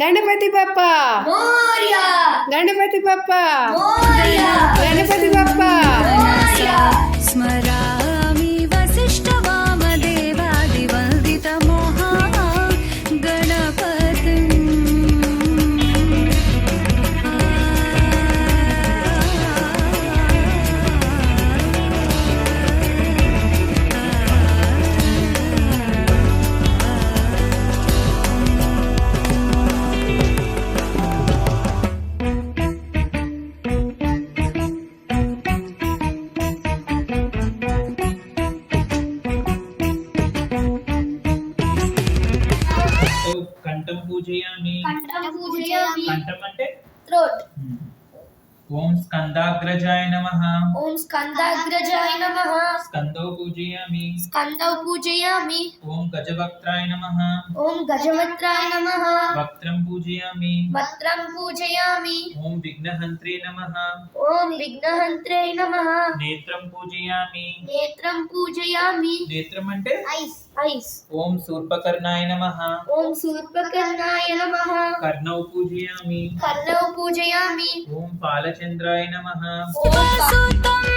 గణపతి బప్ప మోరియా గణపతి బప్ప మోరియా గణపతి బప్ప మోరియా స్మరామి వసిష్ఠవామదేవాదివందితమోహా గణపతిం కంఠం పూజయామి. కంఠం పూజయామి. కంఠం అంటే థ్రోట్. ఓం స్కందాగ్రజాయ నమః. ఓం స్కందాగ్రజాయ నమః. స్కందో పూజయామి. స్కందౌ పూజయామి. ఓం గజవక్త్రాయ నమః. ఓం గజవక్త్రాయ నమః. వక్త్రం పూజయామి. వక్త్రం పూజయామి. ఓం విఘ్నహంత్రే నమః. ఓం విఘ్నహంత్రే నమః. నేత్రం పూజయామి. నేత్రం పూజయామి. నేత్రం అంటే ఐస్. ఐస్. ఓం శూర్పకర్ణాయ నమః. ఓం శూర్పకర్ణాయ నమః. కర్ణౌ పూజయామి. కర్ణౌ పూజయామి. ఓం పాలచంద్రాయ నమః. ఓం సుతం